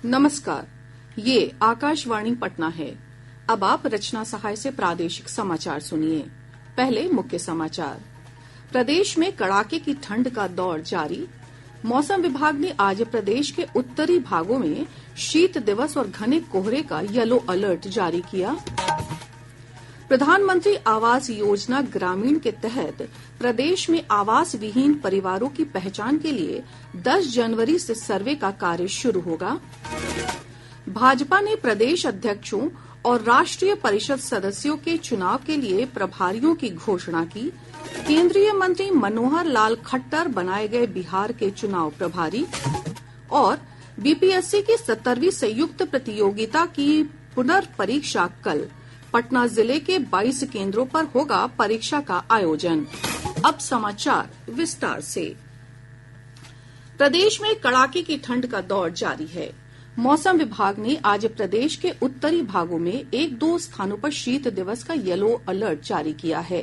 नमस्कार, ये आकाशवाणी पटना है। अब आप रचना सहाय से प्रादेशिक समाचार सुनिए। पहले मुख्य समाचार। प्रदेश में कड़ाके की ठंड का दौर जारी। मौसम विभाग ने आज प्रदेश के उत्तरी भागों में शीत दिवस और घने कोहरे का येलो अलर्ट जारी किया। प्रधानमंत्री आवास योजना ग्रामीण के तहत प्रदेश में आवास विहीन परिवारों की पहचान के लिए 10 जनवरी से सर्वे का कार्य शुरू होगा। भाजपा ने प्रदेश अध्यक्षों और राष्ट्रीय परिषद सदस्यों के चुनाव के लिए प्रभारियों की घोषणा की। केंद्रीय मंत्री मनोहर लाल खट्टर बनाए गए बिहार के चुनाव प्रभारी। और बीपीएससी की 17वीं संयुक्त प्रतियोगिता की पुनर्परीक्षा कल। पटना जिले के 22 केंद्रों पर होगा परीक्षा का आयोजन। अब समाचार विस्तार से। प्रदेश में कड़ाके की ठंड का दौर जारी है। मौसम विभाग ने आज प्रदेश के उत्तरी भागों में 1-2 स्थानों पर शीत दिवस का येलो अलर्ट जारी किया है।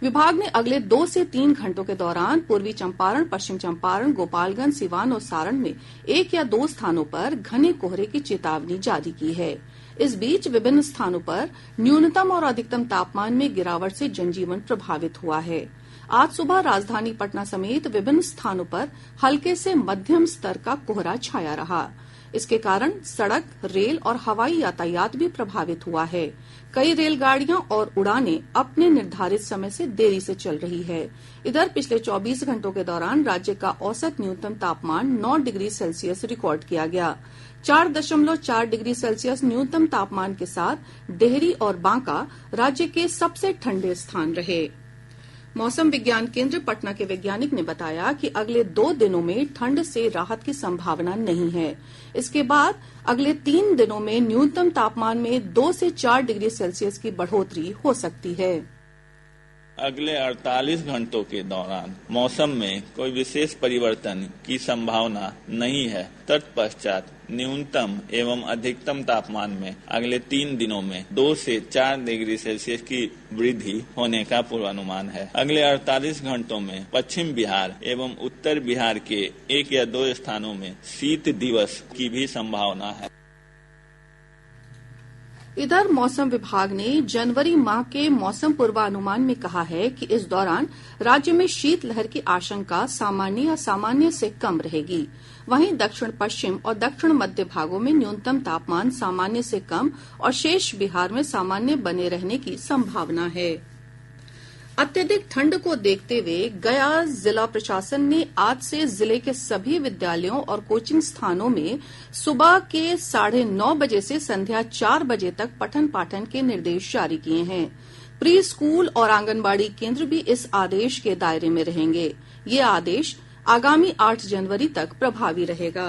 विभाग ने अगले 2 से 3 घंटों के दौरान पूर्वी चंपारण, पश्चिम चंपारण, गोपालगंज, सिवान और सारण में 1 या 2 स्थानों पर घने कोहरे की चेतावनी जारी की है। इस बीच विभिन्न स्थानों पर न्यूनतम और अधिकतम तापमान में गिरावट से जनजीवन प्रभावित हुआ है। आज सुबह राजधानी पटना समेत विभिन्न स्थानों पर हल्के से मध्यम स्तर का कोहरा छाया रहा। इसके कारण सड़क, रेल और हवाई यातायात भी प्रभावित हुआ है। कई रेलगाड़ियां और उड़ानें अपने निर्धारित समय से देरी से चल रही है। इधर पिछले 24 घंटों के दौरान राज्य का औसत न्यूनतम तापमान 9 डिग्री सेल्सियस रिकॉर्ड किया गया। 4.4 डिग्री सेल्सियस न्यूनतम तापमान के साथ डेहरी और बांका राज्य के सबसे ठंडे स्थान रहे। मौसम विज्ञान केंद्र पटना के वैज्ञानिक ने बताया कि अगले 2 दिनों में ठंड से राहत की संभावना नहीं है। इसके बाद अगले 3 दिनों में न्यूनतम तापमान में 2 से 4 डिग्री सेल्सियस की बढ़ोतरी हो सकती है। अगले 48 घंटों के दौरान मौसम में कोई विशेष परिवर्तन की संभावना नहीं है। तत्पश्चात न्यूनतम एवं अधिकतम तापमान में अगले 3 दिनों में 2 से 4 डिग्री सेल्सियस की वृद्धि होने का पूर्वानुमान है। अगले 48 घंटों में पश्चिम बिहार एवं उत्तर बिहार के 1 या 2 स्थानों में शीत दिवस की भी संभावना है। इधर मौसम विभाग ने जनवरी माह के मौसम पूर्वानुमान में कहा है कि इस दौरान राज्य में शीतलहर की आशंका सामान्य या सामान्य से कम रहेगी। वहीं दक्षिण पश्चिम और दक्षिण मध्य भागों में न्यूनतम तापमान सामान्य से कम और शेष बिहार में सामान्य बने रहने की संभावना है। अत्यधिक ठंड को देखते हुए गया जिला प्रशासन ने आज से जिले के सभी विद्यालयों और कोचिंग स्थानों में सुबह के 9:30 बजे से संध्या 4 बजे तक पठन पाठन के निर्देश जारी किए हैं। प्री स्कूल और आंगनबाड़ी केंद्र भी इस आदेश के दायरे में रहेंगे। ये आदेश आगामी 8 जनवरी तक प्रभावी रहेगा।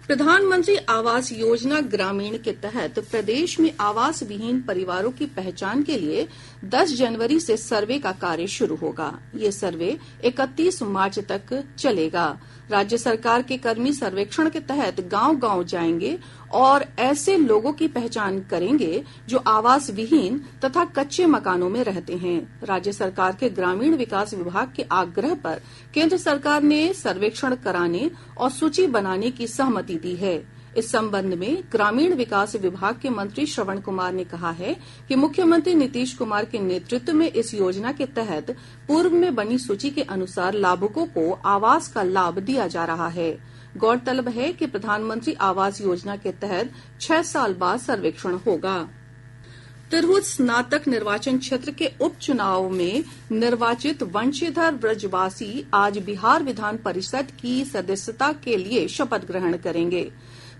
प्रधानमंत्री आवास योजना ग्रामीण के तहत प्रदेश में आवास विहीन परिवारों की पहचान के लिए 10 जनवरी से सर्वे का कार्य शुरू होगा। ये सर्वे 31 मार्च तक चलेगा। राज्य सरकार के कर्मी सर्वेक्षण के तहत गांव-गांव जाएंगे और ऐसे लोगों की पहचान करेंगे जो आवास विहीन तथा कच्चे मकानों में रहते हैं। राज्य सरकार के ग्रामीण विकास विभाग के आग्रह पर केंद्र सरकार ने सर्वेक्षण कराने और सूची बनाने की सहमति दी है। इस संबंध में ग्रामीण विकास विभाग के मंत्री श्रवण कुमार ने कहा है कि मुख्यमंत्री नीतीश कुमार के नेतृत्व में इस योजना के तहत पूर्व में बनी सूची के अनुसार लाभुकों को आवास का लाभ दिया जा रहा है। गौरतलब है कि प्रधानमंत्री आवास योजना के तहत 6 साल बाद सर्वेक्षण होगा। तिरहुत स्नातक निर्वाचन क्षेत्र के उपचुनाव में निर्वाचित वंशीधर ब्रजवासी आज बिहार विधान परिषद की सदस्यता के लिए शपथ ग्रहण करेंगे।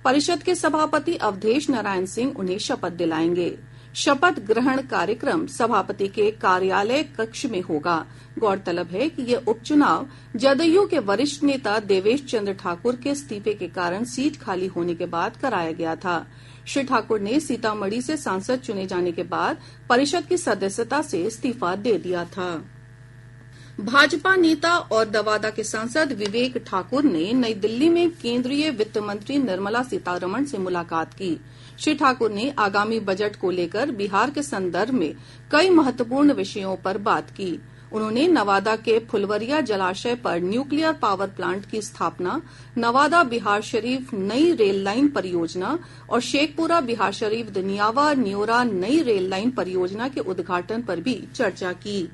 परिषद के सभापति अवधेश नारायण सिंह उन्हें शपथ दिलाएंगे। शपथ ग्रहण कार्यक्रम सभापति के कार्यालय कक्ष में होगा। गौरतलब है कि यह उपचुनाव जदयू के वरिष्ठ नेता देवेश चंद्र ठाकुर के इस्तीफे के कारण सीट खाली होने के बाद कराया गया था। श्री ठाकुर ने सीतामढ़ी से सांसद चुने जाने के बाद परिषद की सदस्यता से इस्तीफा दे दिया था। भाजपा नेता और नवादा के सांसद विवेक ठाकुर ने नई दिल्ली में केंद्रीय वित्त मंत्री निर्मला सीतारमण से मुलाकात की। श्री ठाकुर ने आगामी बजट को लेकर बिहार के संदर्भ में कई महत्वपूर्ण विषयों पर बात की। उन्होंने नवादा के फुलवरिया जलाशय पर न्यूक्लियर पावर प्लांट की स्थापना, नवादा बिहार शरीफ नई रेल लाइन परियोजना और शेखपुरा बिहार शरीफ दनियावा न्योरा नई रेल लाइन परियोजना के उद्घाटन पर भी चर्चा की।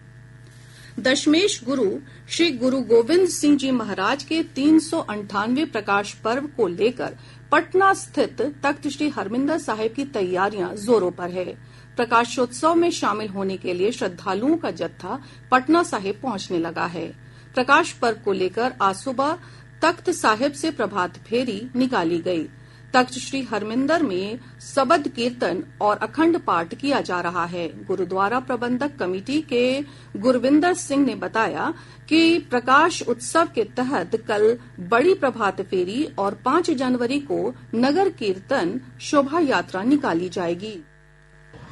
दशमेश गुरु श्री गुरु गोविंद सिंह जी महाराज के 398वें प्रकाश पर्व को लेकर पटना स्थित तख्त श्री हरमिंदर साहिब की तैयारियां जोरों पर है। प्रकाशोत्सव में शामिल होने के लिए श्रद्धालुओं का जत्था पटना साहिब पहुंचने लगा है। प्रकाश पर्व को लेकर आज सुबह तख्त साहिब से प्रभात फेरी निकाली गई। तख्त श्री हरमिंदर में सबद कीर्तन और अखंड पाठ किया जा रहा है। गुरुद्वारा प्रबंधक कमेटी के गुरविंदर सिंह ने बताया कि प्रकाश उत्सव के तहत कल बड़ी प्रभात फेरी और 5 जनवरी को नगर कीर्तन शोभा यात्रा निकाली जाएगी।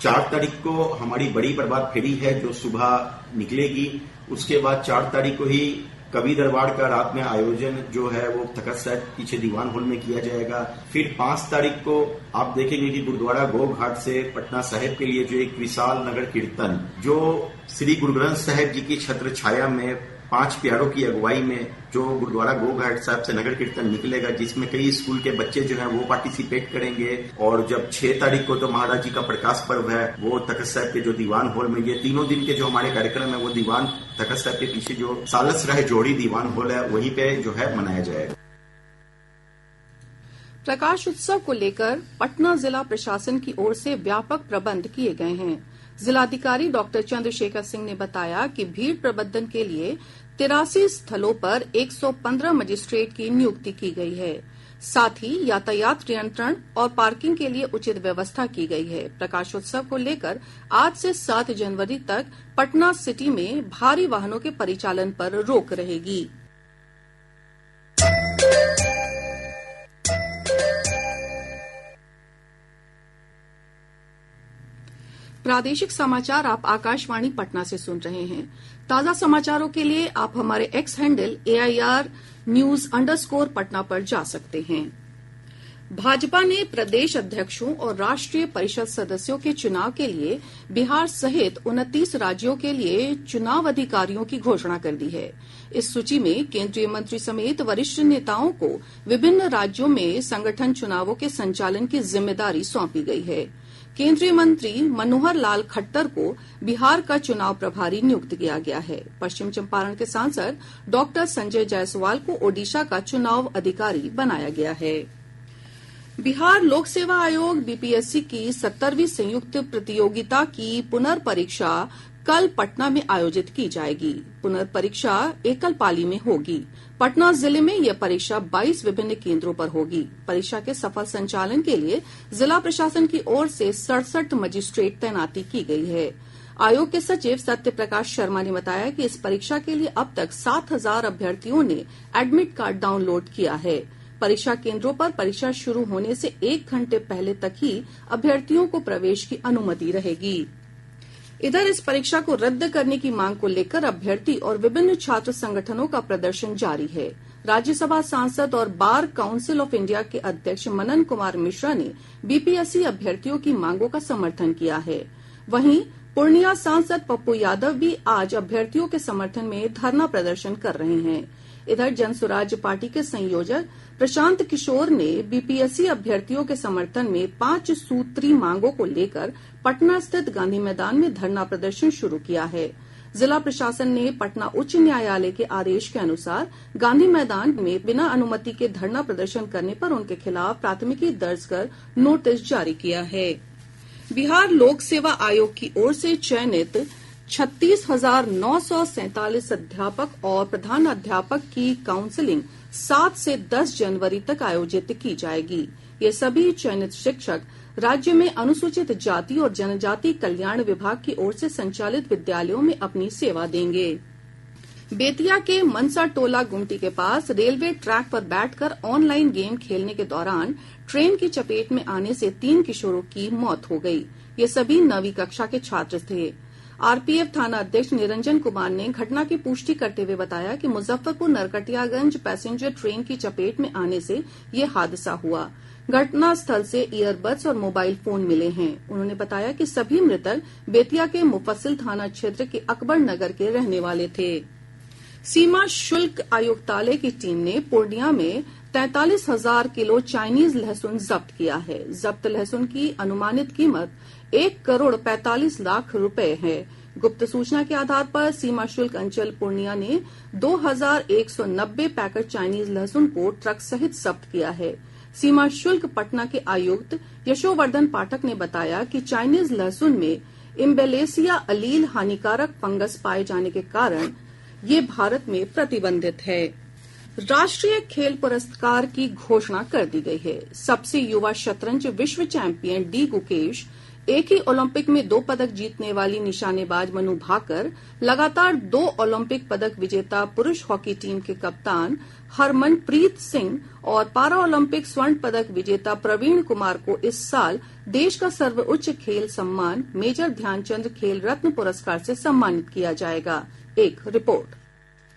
4 तारीख को हमारी बड़ी प्रभात फेरी है जो सुबह निकलेगी। उसके बाद 4 तारीख को ही कवि दरबार का रात में आयोजन जो है वो तख्त साहिब पीछे दीवान हॉल में किया जाएगा। फिर 5 तारीख को आप देखेंगे कि गुरुद्वारा गो घाट से पटना साहिब के लिए जो एक विशाल नगर कीर्तन जो श्री गुरु ग्रंथ साहिब जी की छत्र छाया में 5 प्यारों की अगुवाई में जो गुरुद्वारा गो घाट साहब से नगर कीर्तन निकलेगा, जिसमें कई स्कूल के बच्चे जो हैं वो पार्टिसिपेट करेंगे। और जब 6 तारीख को तो महाराज जी का प्रकाश पर्व है, वो तख्त साहिब के जो दीवान हॉल में, ये तीनों दिन के जो हमारे कार्यक्रम है वो दीवान तख्त साहिब के पीछे जो सालस राह जोड़ी दीवान हॉल है वहीं पे जो है मनाया जाएगा। प्रकाश उत्सव को लेकर पटना जिला प्रशासन की ओर से व्यापक प्रबंध किए गए हैं। जिलाधिकारी डॉक्टर चंद्रशेखर सिंह ने बताया कि भीड़ प्रबंधन के लिए 83 स्थलों पर 115 मजिस्ट्रेट की नियुक्ति की गई है। साथ ही यातायात नियंत्रण और पार्किंग के लिए उचित व्यवस्था की गई है। प्रकाशोत्सव को लेकर आज से 7 जनवरी तक पटना सिटी में भारी वाहनों के परिचालन पर रोक रहेगी। प्रादेशिक समाचार आप आकाशवाणी पटना से सुन रहे हैं। ताजा समाचारों के लिए आप हमारे एक्स हैंडल AIR_News_ पटना पर जा सकते हैं। भाजपा ने प्रदेश अध्यक्षों और राष्ट्रीय परिषद सदस्यों के चुनाव के लिए बिहार सहित 29 राज्यों के लिए चुनाव अधिकारियों की घोषणा कर दी है। इस सूची में केंद्रीय मंत्री समेत वरिष्ठ नेताओं को विभिन्न राज्यों में संगठन चुनावों के संचालन की जिम्मेदारी सौंपी गई है। केंद्रीय मंत्री मनोहर लाल खट्टर को बिहार का चुनाव प्रभारी नियुक्त किया गया है। पश्चिम चंपारण के सांसद डॉक्टर संजय जायसवाल को ओडिशा का चुनाव अधिकारी बनाया गया है। बिहार लोक सेवा आयोग बीपीएससी की 70वीं संयुक्त प्रतियोगिता की पुनर्परीक्षा कल पटना में आयोजित की जाएगी। पुनर्परीक्षा एकल पाली में होगी। पटना जिले में यह परीक्षा 22 विभिन्न केंद्रों पर होगी। परीक्षा के सफल संचालन के लिए जिला प्रशासन की ओर से 67 मजिस्ट्रेट तैनाती की गई है। आयोग के सचिव सत्य प्रकाश शर्मा ने बताया कि इस परीक्षा के लिए अब तक 7000 अभ्यर्थियों ने एडमिट कार्ड डाउनलोड किया है। परीक्षा केंद्रों पर परीक्षा शुरू होने से 1 घंटे पहले तक ही अभ्यर्थियों को प्रवेश की अनुमति रहेगी। इधर इस परीक्षा को रद्द करने की मांग को लेकर अभ्यर्थी और विभिन्न छात्र संगठनों का प्रदर्शन जारी है। राज्यसभा सांसद और बार काउंसिल ऑफ इंडिया के अध्यक्ष मनन कुमार मिश्रा ने बीपीएससी अभ्यर्थियों की मांगों का समर्थन किया है। वहीं पूर्णिया सांसद पप्पू यादव भी आज अभ्यर्थियों के समर्थन में धरना प्रदर्शन कर रहे हैं। इधर जनसुराज पार्टी के संयोजक प्रशांत किशोर ने बीपीएससी अभ्यर्थियों के समर्थन में 5 सूत्री मांगों को लेकर पटना स्थित गांधी मैदान में धरना प्रदर्शन शुरू किया है। जिला प्रशासन ने पटना उच्च न्यायालय के आदेश के अनुसार गांधी मैदान में बिना अनुमति के धरना प्रदर्शन करने पर उनके खिलाफ प्राथमिकी दर्ज कर नोटिस जारी किया है। बिहार लोक सेवा आयोग की ओर से चयनित 36,947 अध्यापक और प्रधान अध्यापक की काउंसलिंग 7 से 10 जनवरी तक आयोजित की जाएगी। ये सभी चयनित शिक्षक राज्य में अनुसूचित जाति और जनजाति कल्याण विभाग की ओर से संचालित विद्यालयों में अपनी सेवा देंगे। बेतिया के मनसा टोला गुमटी के पास रेलवे ट्रैक पर बैठकर ऑनलाइन गेम खेलने के दौरान ट्रेन की चपेट में आने से 3 किशोरों की मौत हो गई। ये सभी 9वीं कक्षा के छात्र थे। आरपीएफ थाना अध्यक्ष निरंजन कुमार ने घटना की पुष्टि करते हुए बताया कि मुजफ्फरपुर नरकटियागंज पैसेंजर ट्रेन की चपेट में आने से ये हादसा हुआ। घटनास्थल से ईयरबड्स और मोबाइल फोन मिले हैं। उन्होंने बताया कि सभी मृतक बेतिया के मुफस्सिल थाना क्षेत्र के अकबर नगर के रहने वाले थे। सीमा शुल्क आयुक्तालय की टीम ने पूर्णिया में 43,000 किलो चाइनीज लहसुन जब्त किया है। जब्त लहसुन की अनुमानित कीमत 1,45,00,000 रुपए है। गुप्त सूचना के आधार पर सीमा शुल्क अंचल पूर्णिया ने 2,190 पैकेट चाइनीज लहसुन को ट्रक सहित जब्त किया है। सीमा शुल्क पटना के आयुक्त यशोवर्धन पाठक ने बताया कि चाइनीज लहसुन में इम्बेलेसिया अलील हानिकारक फंगस पाए जाने के कारण ये भारत में प्रतिबंधित है। राष्ट्रीय खेल पुरस्कार की घोषणा कर दी गई है। सबसे युवा शतरंज विश्व चैंपियन डी गुकेश, एक ही ओलंपिक में 2 पदक जीतने वाली निशानेबाज मनु भाकर, लगातार 2 ओलंपिक पदक विजेता पुरुष हॉकी टीम के कप्तान हरमनप्रीत सिंह और पारा ओलंपिक स्वर्ण पदक विजेता प्रवीण कुमार को इस साल देश का सर्वोच्च खेल सम्मान मेजर ध्यानचंद खेल रत्न पुरस्कार से सम्मानित किया जाएगा। एक रिपोर्ट।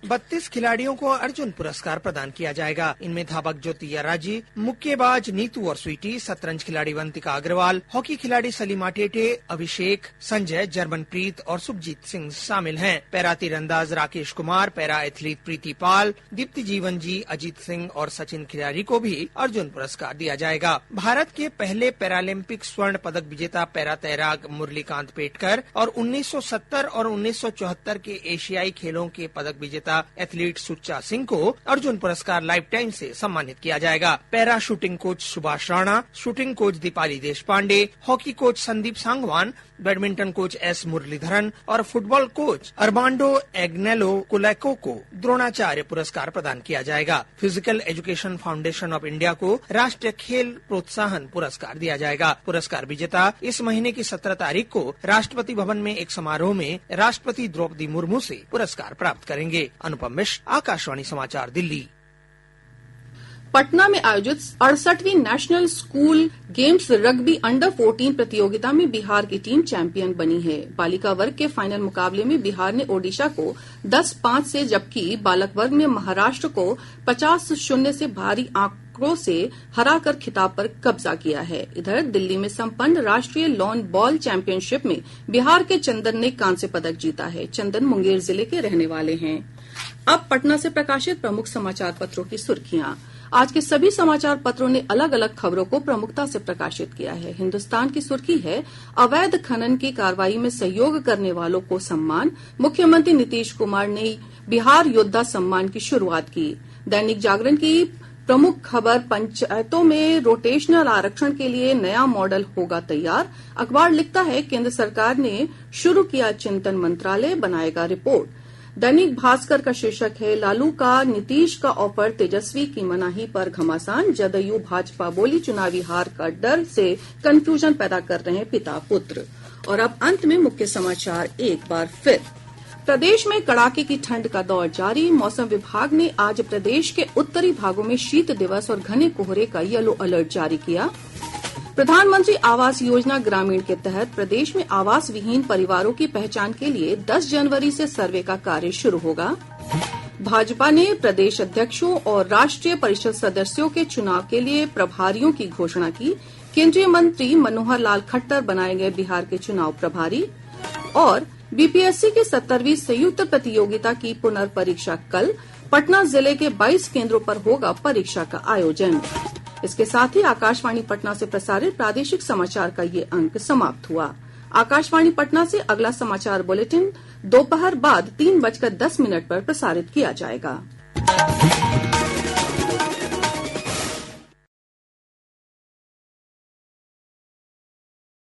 32 खिलाड़ियों को अर्जुन पुरस्कार प्रदान किया जाएगा। इनमें धावक ज्योति राजी, मुक्केबाज नीतू और स्वीटी, शतरंज खिलाड़ी वंतिका अग्रवाल, हॉकी खिलाड़ी सलीमा टेटे, अभिषेक, संजय, जर्मनप्रीत और सुखजीत सिंह शामिल हैं। पैरा तीरंदाज राकेश कुमार, पैरा एथलीट प्रीति पाल, दीप्ति जीवन जी, अजीत सिंह और सचिन खिलाड़ी को भी अर्जुन पुरस्कार दिया जाएगा। भारत के पहले पैरालंपिक स्वर्ण पदक विजेता पैरा तैराक मुरलीकांत पेटकर और 1970 और 1974 के एशियाई खेलों के पदक विजेता एथलीट सुच्चा सिंह को अर्जुन पुरस्कार लाइफ टाइम से सम्मानित किया जाएगा। Para shooting coach Subhash Rana, shooting coach Deepali Deshpande, hockey coach Sandeep Sangwan, badminton coach S Muralidharan और फुटबॉल कोच अर्मांडो एग्नेलो कुलैको को द्रोणाचार्य पुरस्कार प्रदान किया जाएगा। Physical education foundation of India को राष्ट्रीय खेल प्रोत्साहन पुरस्कार दिया जाएगा। पुरस्कार विजेता इस महीने की 17 तारीख को राष्ट्रपति भवन में एक समारोह में राष्ट्रपति द्रौपदी मुर्मू से पुरस्कार प्राप्त करेंगे। अनुपम मिश्र, आकाशवाणी समाचार, दिल्ली। पटना में आयोजित 68वीं national school games rugby under 14 प्रतियोगिता में बिहार की टीम चैंपियन बनी है। बालिका वर्ग के फाइनल मुकाबले में बिहार ने ओडिशा को 10-5 से, जबकि बालक वर्ग में महाराष्ट्र को 50-0 से भारी आंकड़ों से हराकर खिताब पर कब्जा किया है। इधर दिल्ली में संपन्न राष्ट्रीय लॉन बॉल चैंपियनशिप में बिहार के चंदन ने कांस्य पदक जीता है। चंदन मुंगेर जिले के रहने वाले हैं। अब पटना से प्रकाशित प्रमुख समाचार पत्रों की सुर्खियां। आज के सभी समाचार पत्रों ने अलग अलग खबरों को प्रमुखता से प्रकाशित किया है। हिन्दुस्तान की सुर्खी है, अवैध खनन की कार्रवाई में सहयोग करने वालों को सम्मान। मुख्यमंत्री नीतीश कुमार ने बिहार योद्धा सम्मान की शुरुआत की। दैनिक जागरण की प्रमुख खबर, पंचायतों में रोटेशनल आरक्षण के लिए नया मॉडल होगा तैयार। अखबार लिखता है, केंद्र सरकार ने शुरू किया चिंतन, मंत्रालय बनाएगा रिपोर्ट। दैनिक भास्कर का शीर्षक है, लालू का नीतीश का ऑफर, तेजस्वी की मनाही पर घमासान। जदयू भाजपा बोली, चुनावी हार का डर से कंफ्यूजन पैदा कर रहे हैं पिता पुत्र। और अब अंत में मुख्य समाचार एक बार फिर। प्रदेश में कड़ाके की ठंड का दौर जारी। मौसम विभाग ने आज प्रदेश के उत्तरी भागों में शीत दिवस और घने कोहरे का येलो अलर्ट जारी किया। प्रधानमंत्री आवास योजना ग्रामीण के तहत प्रदेश में आवास विहीन परिवारों की पहचान के लिए 10 जनवरी से सर्वे का कार्य शुरू होगा। भाजपा ने प्रदेश अध्यक्षों और राष्ट्रीय परिषद सदस्यों के चुनाव के लिए प्रभारियों की घोषणा की। केंद्रीय मंत्री मनोहर लाल खट्टर बनाए गए बिहार के चुनाव प्रभारी। और बीपीएससी की 70वीं संयुक्त प्रतियोगिता की पुनर्परीक्षा कल। पटना जिले के 22 केंद्रों पर होगा परीक्षा का आयोजन। इसके साथ ही आकाशवाणी पटना से प्रसारित प्रादेशिक समाचार का ये अंक समाप्त हुआ। आकाशवाणी पटना से अगला समाचार बुलेटिन दोपहर बाद 3:10 पर प्रसारित किया जाएगा।